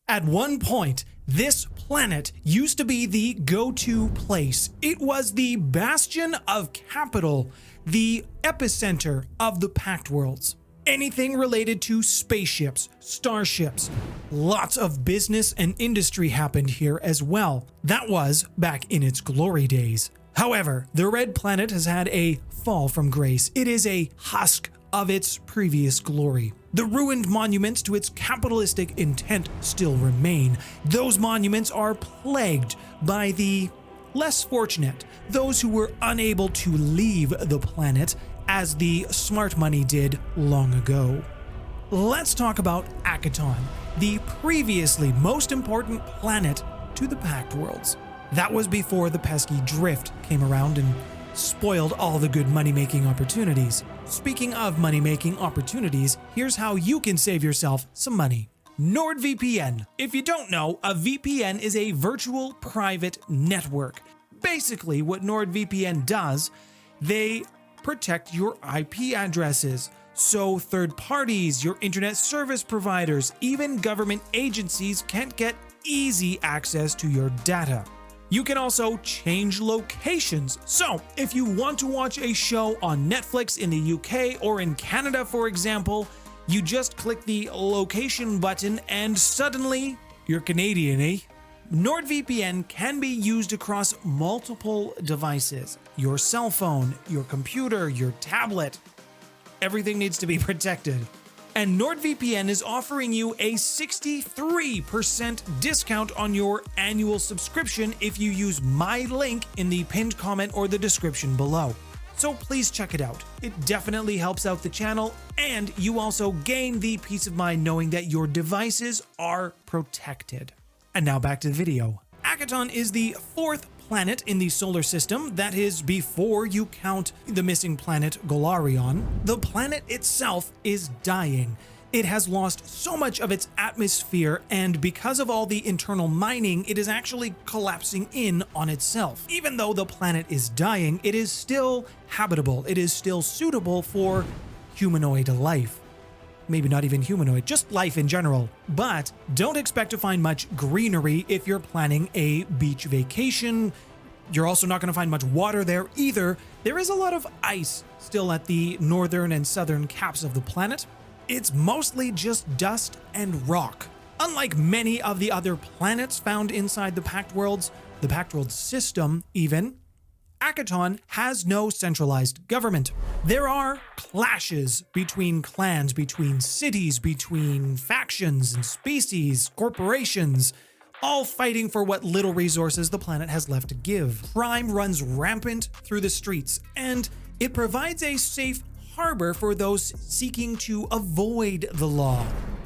At one point, this planet used to be the go-to place. It was the bastion of capital, the epicenter of the Pact Worlds. Anything related to spaceships, starships, lots of business and industry happened here as well. That was back in its glory days. However, the Red Planet has had a fall from grace. It is a husk of its previous glory. The ruined monuments to its capitalistic intent still remain. Those monuments are plagued by the less fortunate, those who were unable to leave the planet as the smart money did long ago. Let's talk about Akiton, the previously most important planet to the Pact Worlds. That was before the pesky drift came around and spoiled all the good money-making opportunities. Speaking of money-making opportunities, here's how you can save yourself some money. NordVPN. If you don't know, a VPN is a virtual private network. Basically, what NordVPN does, they protect your IP addresses. So third parties, your internet service providers, even government agencies can't get easy access to your data. You can also change locations. So if you want to watch a show on Netflix in the UK or in Canada, for example, you just click the location button and suddenly you're Canadian, eh? NordVPN can be used across multiple devices. Your cell phone, your computer, your tablet. Everything needs to be protected. And NordVPN is offering you a 63% discount on your annual subscription if you use my link in the pinned comment or the description below. So please check it out. It definitely helps out the channel, and you also gain the peace of mind knowing that your devices are protected. And now back to the video. Akiton is the fourth planet in the solar system, that is before you count the missing planet Golarion. The planet itself is dying. It has lost so much of its atmosphere, and because of all the internal mining, it is actually collapsing in on itself. Even though the planet is dying, it is still habitable. It is still suitable for humanoid life. Maybe not even humanoid, just life in general. But don't expect to find much greenery if you're planning a beach vacation. You're also not going to find much water there either. There is a lot of ice still at the northern and southern caps of the planet. It's mostly just dust and rock. Unlike many of the other planets found inside the Pact Worlds, the Pact Worlds system even, Akiton has no centralized government. There are clashes between clans, between cities, between factions and species, corporations, all fighting for what little resources the planet has left to give. Crime runs rampant through the streets, and it provides a safe harbor for those seeking to avoid the law.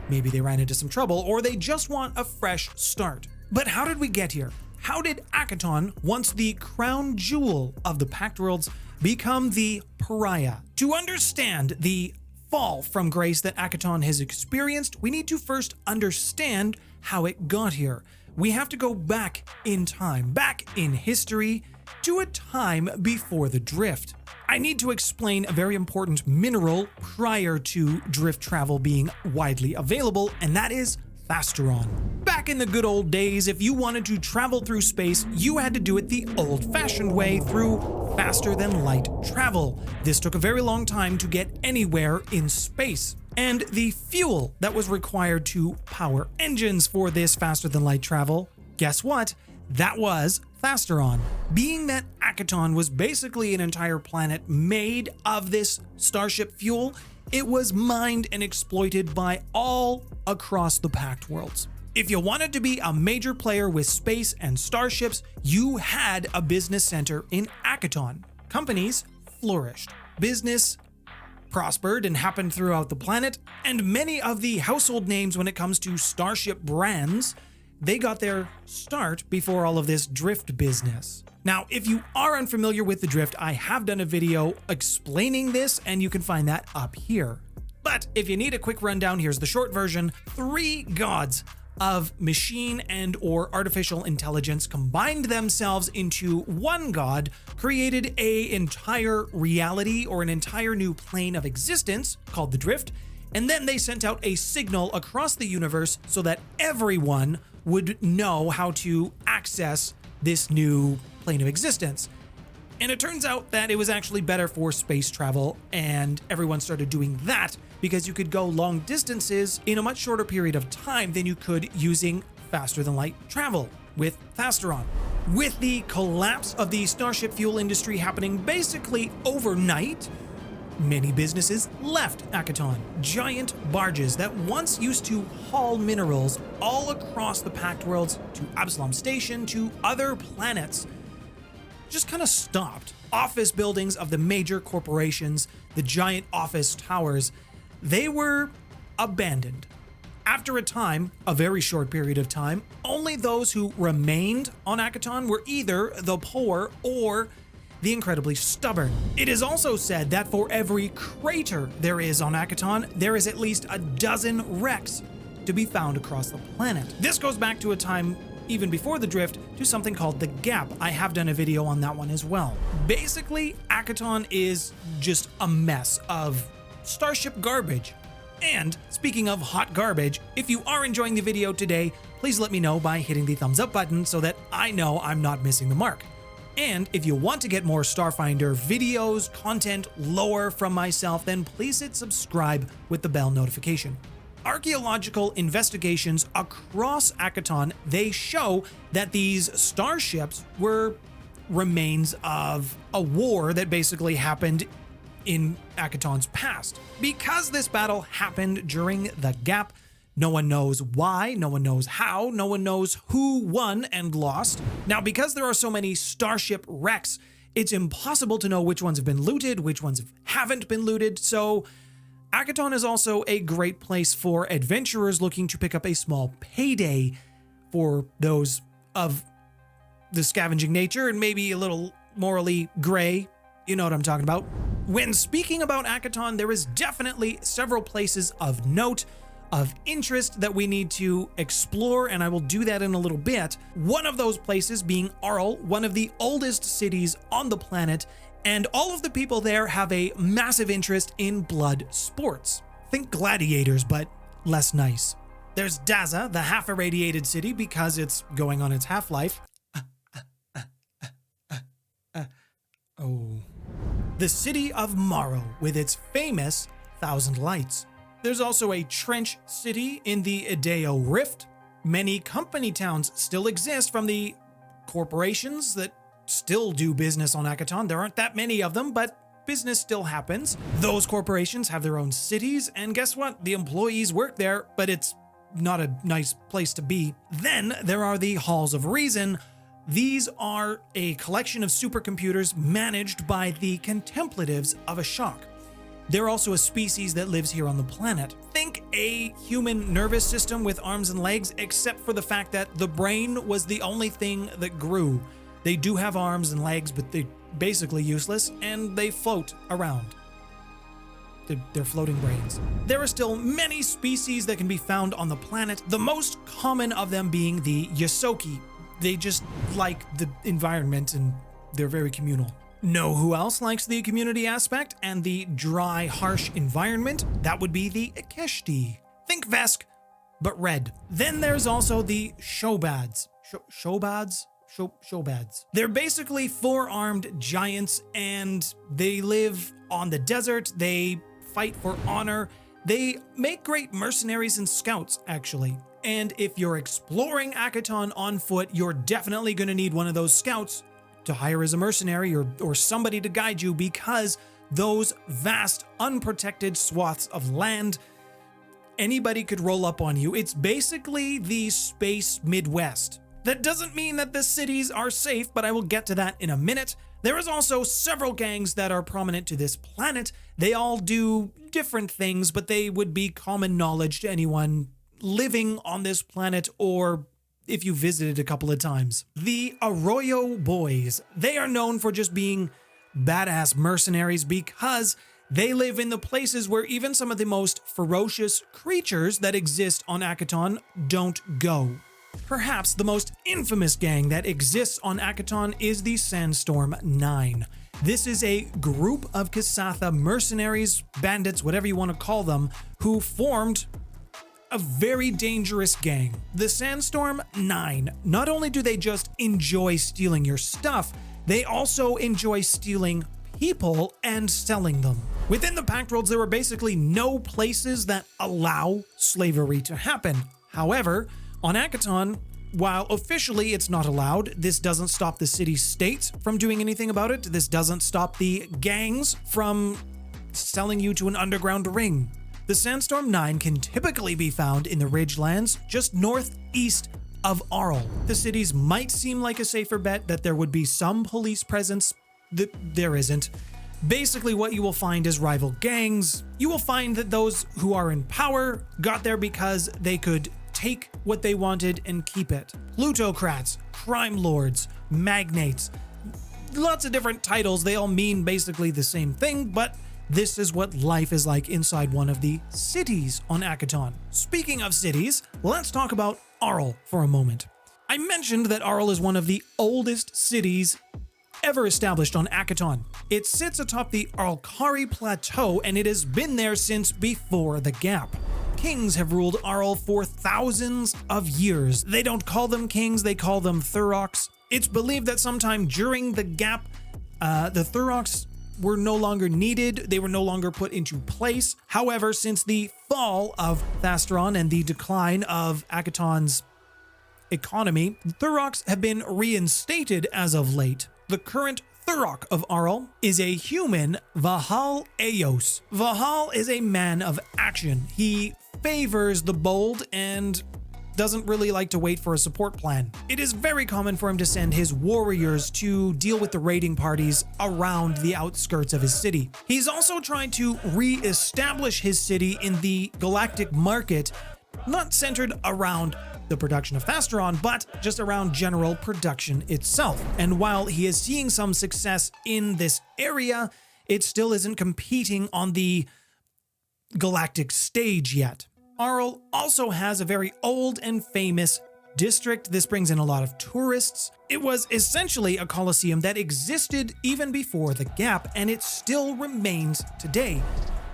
Maybe they ran into some trouble, or they just want a fresh start. But how did we get here? How did Akiton, once the crown jewel of the Pact Worlds, become the pariah? To understand the fall from grace that Akiton has experienced, we need to first understand how it got here. We have to go back in time, back in history, to a time before the drift. I need to explain a very important mineral prior to drift travel being widely available, and that is Thasteron. Back in the good old days, if you wanted to travel through space, you had to do it the old-fashioned way through faster-than-light travel. This took a very long time to get anywhere in space. And the fuel that was required to power engines for this faster-than-light travel, guess what? That was Thasteron. Being that Akiton was basically an entire planet made of this starship fuel, it was mined and exploited by all across the Pact Worlds. If you wanted to be a major player with space and starships, you had a business center in Akiton. Companies flourished. Business prospered and happened throughout the planet, and many of the household names when it comes to starship brands, they got their start before all of this drift business. Now, if you are unfamiliar with the drift, I have done a video explaining this, and you can find that up here. But if you need a quick rundown, here's the short version. 3 gods of machine and or artificial intelligence combined themselves into one god, created an entire reality or an entire new plane of existence called the drift, and then they sent out a signal across the universe so that everyone would know how to access this new plane of existence. And it turns out that it was actually better for space travel, and everyone started doing that because you could go long distances in a much shorter period of time than you could using faster than light travel with Thasteron. With the collapse of the starship fuel industry happening basically overnight, many businesses left Akiton. Giant barges that once used to haul minerals all across the Pact Worlds to Absalom Station to other planets just kind of stopped. Office buildings of the major corporations, the giant office towers, they were abandoned. After a time, a very short period of time, only those who remained on Akiton were either the poor or the incredibly stubborn. It is also said that for every crater there is on Akiton, there is at least a dozen wrecks to be found across the planet. This goes back to a time even before the drift to something called the Gap. I have done a video on that one as well. Basically, Akiton is just a mess of starship garbage. And speaking of hot garbage, if you are enjoying the video today, please let me know by hitting the thumbs up button so that I know I'm not missing the mark. And if you want to get more Starfinder videos, content, lore from myself, then please hit subscribe with the bell notification. Archaeological investigations across Akiton, they show that these starships were remains of a war that basically happened in Akiton's past. Because this battle happened during the Gap, no one knows why, no one knows how, no one knows who won and lost. Now, because there are so many starship wrecks, it's impossible to know which ones have been looted, which ones haven't been looted, so Akiton is also a great place for adventurers looking to pick up a small payday for those of the scavenging nature and maybe a little morally gray. You know what I'm talking about. When speaking about Akiton, there is definitely several places of note, of interest that we need to explore, and I will do that in a little bit. One of those places being Arl, one of the oldest cities on the planet, and all of the people there have a massive interest in blood sports. Think gladiators, but less nice. There's Daza, the half-irradiated city, because it's going on its half-life. The city of Morrow, with its famous 1,000 lights. There's also a trench city in the Ideo Rift. Many company towns still exist from the corporations that still do business on Akiton. There aren't that many of them, but business still happens. Those corporations have their own cities, and guess what? The employees work there, but it's not a nice place to be. Then there are the Halls of Reason. These are a collection of supercomputers managed by the contemplatives of Ashok. They're also a species that lives here on the planet. Think a human nervous system with arms and legs, except for the fact that the brain was the only thing that grew. They do have arms and legs, but they're basically useless, and they float around. They're floating brains. There are still many species that can be found on the planet, the most common of them being the Yosoki. They just like the environment, and they're very communal. Know who else likes the community aspect and the dry, harsh environment? That would be the Ikeshti. Think Vesk, but red. Then there's also the Shobads. Shobads? Shobads. They're basically four-armed giants, and they live on the desert. They fight for honor. They make great mercenaries and scouts, actually. And if you're exploring Akiton on foot, you're definitely going to need one of those scouts to hire as a mercenary or somebody to guide you, because those vast, unprotected swaths of land, anybody could roll up on you. It's basically the space Midwest. That doesn't mean that the cities are safe, but I will get to that in a minute. There is also several gangs that are prominent to this planet. They all do different things, but they would be common knowledge to anyone living on this planet, or if you visited a couple of times. The Arroyo Boys. They are known for just being badass mercenaries because they live in the places where even some of the most ferocious creatures that exist on Akiton don't go. Perhaps the most infamous gang that exists on Akiton is the Sandstorm 9. This is a group of Kasatha mercenaries, bandits, whatever you want to call them, who formed a very dangerous gang. The Sandstorm 9. Not only do they just enjoy stealing your stuff, they also enjoy stealing people and selling them. Within the Pact Worlds, there are basically no places that allow slavery to happen. However, on Akiton, while officially it's not allowed, this doesn't stop the city-states from doing anything about it. This doesn't stop the gangs from selling you to an underground ring. The Sandstorm 9 can typically be found in the Ridgelands just northeast of Arl. The cities might seem like a safer bet, that there would be some police presence. There isn't. Basically, what you will find is rival gangs. You will find that those who are in power got there because they could take what they wanted and keep it. Plutocrats, crime lords, magnates, lots of different titles. They all mean basically the same thing, but this is what life is like inside one of the cities on Akiton. Speaking of cities, let's talk about Arl for a moment. I mentioned that Arl is one of the oldest cities ever established on Akiton. It sits atop the Arlkari Plateau, and it has been there since before the Gap. Kings have ruled Arl for thousands of years. They don't call them kings, they call them Thuroks. It's believed that sometime during the Gap, the Thuroks were no longer needed, they were no longer put into place. However, since the fall of Thasteron and the decline of Akiton's economy, the Thuroks have been reinstated as of late. The current Thurok of Arl is a human, Vahal Eos. Vahal is a man of action. He favors the bold and doesn't really like to wait for a support plan. It is very common for him to send his warriors to deal with the raiding parties around the outskirts of his city. He's also trying to re-establish his city in the galactic market, not centered around the production of Thasteron, but just around general production itself. And while he is seeing some success in this area, it still isn't competing on the galactic stage yet. Arl also has a very old and famous district. This brings in a lot of tourists. It was essentially a coliseum that existed even before the Gap, and it still remains today.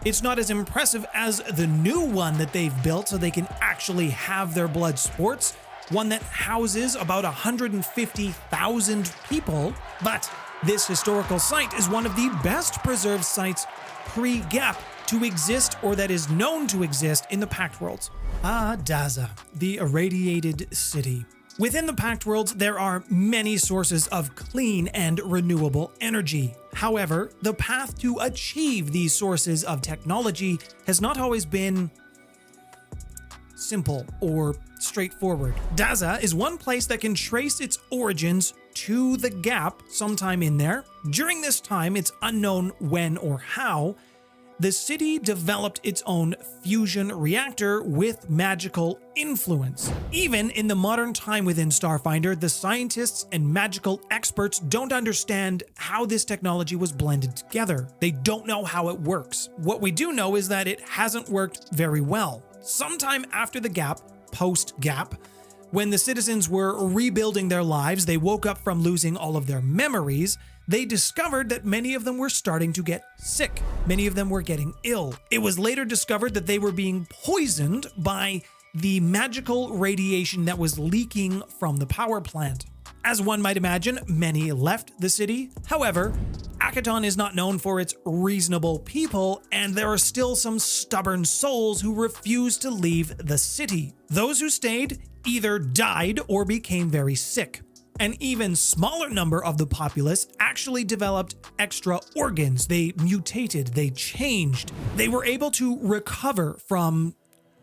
It's not as impressive as the new one that they've built, so they can actually have their blood sports, one that houses about 150,000 people. But this historical site is one of the best preserved sites pre-Gap to exist, or that is known to exist, in the Pact Worlds. Daza, the Irradiated City. Within the Pact Worlds, there are many sources of clean and renewable energy. However, the path to achieve these sources of technology has not always been simple or straightforward. Daza is one place that can trace its origins to the Gap sometime in there. During this time, it's unknown when or how, the city developed its own fusion reactor with magical influence. Even in the modern time within Starfinder, the scientists and magical experts don't understand how this technology was blended together. They don't know how it works. What we do know is that it hasn't worked very well. Sometime after the Gap, post-Gap, when the citizens were rebuilding their lives, they woke up from losing all of their memories. They discovered that many of them were starting to get sick. Many of them were getting ill. It was later discovered that they were being poisoned by the magical radiation that was leaking from the power plant. As one might imagine, many left the city. However, Akiton is not known for its reasonable people, and there are still some stubborn souls who refuse to leave the city. Those who stayed either died or became very sick. An even smaller number of the populace actually developed extra organs. They mutated, they changed. They were able to recover from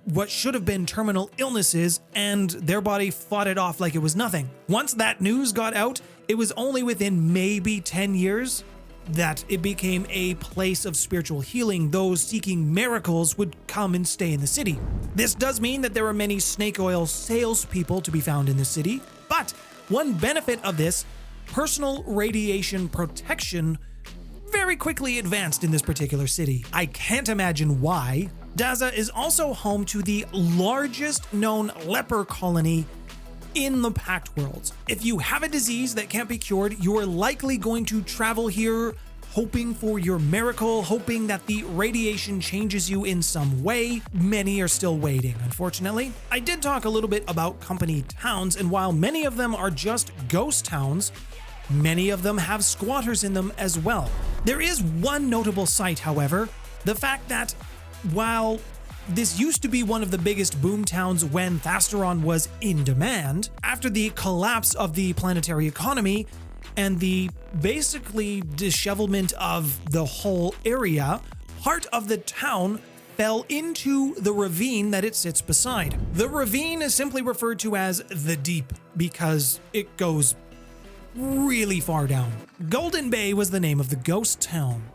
what should have been terminal illnesses, and their body fought it off like it was nothing. Once that news got out, it was only within maybe 10 years that it became a place of spiritual healing. Those seeking miracles would come and stay in the city. This does mean that there are many snake oil salespeople to be found in the city, but one benefit of this, personal radiation protection, very quickly advanced in this particular city. I can't imagine why. Daza is also home to the largest known leper colony in the Pact Worlds. If you have a disease that can't be cured, you're likely going to travel here hoping for your miracle, hoping that the radiation changes you in some way. Many are still waiting, unfortunately. I did talk a little bit about company towns, and while many of them are just ghost towns, many of them have squatters in them as well. There is one notable site, however, the fact that while this used to be one of the biggest boom towns when Thasteron was in demand, after the collapse of the planetary economy and the basically dishevelment of the whole area, part of the town fell into the ravine that it sits beside. The ravine is simply referred to as the Deep because it goes really far down. Golden Bay was the name of the ghost town.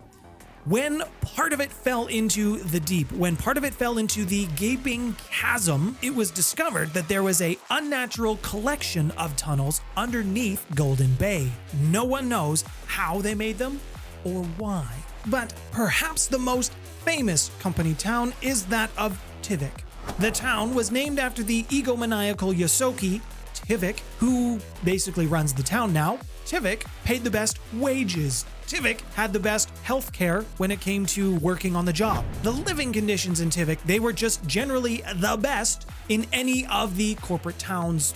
When part of it fell into the deep, when part of it fell into the gaping chasm, it was discovered that there was an unnatural collection of tunnels underneath Golden Bay. No one knows how they made them or why. But perhaps the most famous company town is that of Tivik. The town was named after the egomaniacal Yosoki, Tivik, who basically runs the town now. Tivik paid the best wages. Tivik had the best healthcare when it came to working on the job. The living conditions in Tivik, they were just generally the best in any of the corporate towns.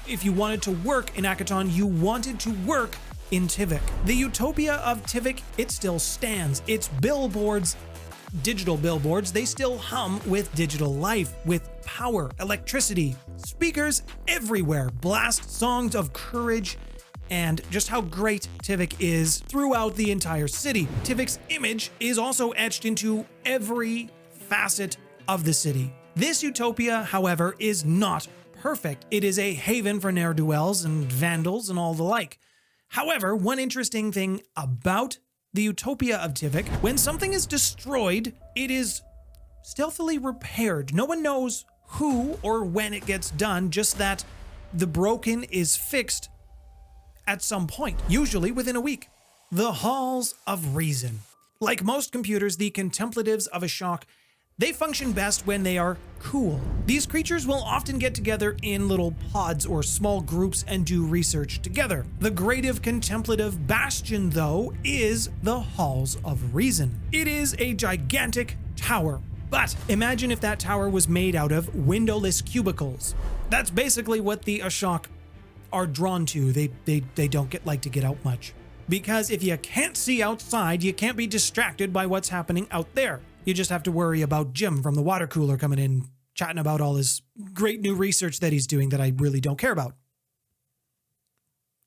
If you wanted to work in Akiton, you wanted to work in Tivik. The Utopia of Tivik, it still stands. Its billboards, digital billboards, they still hum with digital life, with power, electricity, speakers everywhere, blast songs of courage, and just how great Tivik is throughout the entire city. Tivik's image is also etched into every facet of the city. This utopia, however, is not perfect. It is a haven for ne'er-do-wells and vandals and all the like. However, one interesting thing about the Utopia of Tivik, when something is destroyed, it is stealthily repaired. No one knows who or when it gets done, just that the broken is fixed at some point, usually within a week. The Halls of Reason. Like most computers, the contemplatives of Ashok, they function best when they are cool. These creatures will often get together in little pods or small groups and do research together. The creative contemplative bastion, though, is the Halls of Reason. It is a gigantic tower, but imagine if that tower was made out of windowless cubicles. That's basically what the Ashok are drawn to. They don't like to get out much. Because if you can't see outside, you can't be distracted by what's happening out there. You just have to worry about Jim from the water cooler coming in, chatting about all his great new research that he's doing that I really don't care about.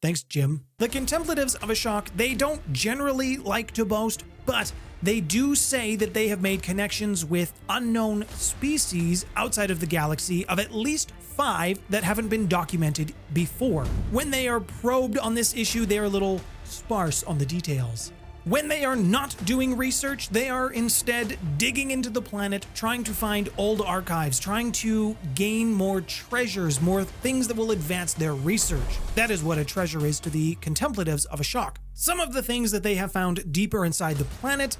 Thanks, Jim. The contemplatives of Ashok, they don't generally like to boast, but they do say that they have made connections with unknown species outside of the galaxy of at least 5 that haven't been documented before. When they are probed on this issue, they are a little sparse on the details. When they are not doing research, they are instead digging into the planet, trying to find old archives, trying to gain more treasures, more things that will advance their research. That is what a treasure is to the contemplatives of Ashok. Some of the things that they have found deeper inside the planet,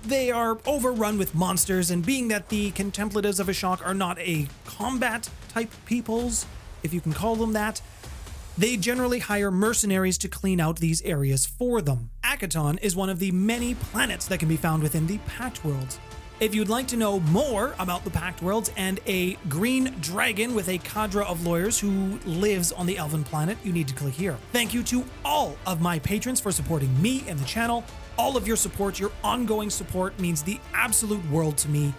they are overrun with monsters, and being that the contemplatives of Ashok are not a combat type peoples, if you can call them that, they generally hire mercenaries to clean out these areas for them. Akiton is one of the many planets that can be found within the Pact Worlds. If you'd like to know more about the Pact Worlds and a green dragon with a cadre of lawyers who lives on the Elven planet, you need to click here. Thank you to all of my patrons for supporting me and the channel. All of your support, your ongoing support, means the absolute world to me.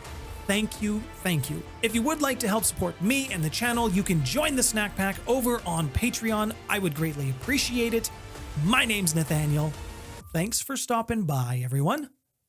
Thank you, thank you. If you would like to help support me and the channel, you can join the snack pack over on Patreon. I would greatly appreciate it. My name's Nathaniel. Thanks for stopping by, everyone.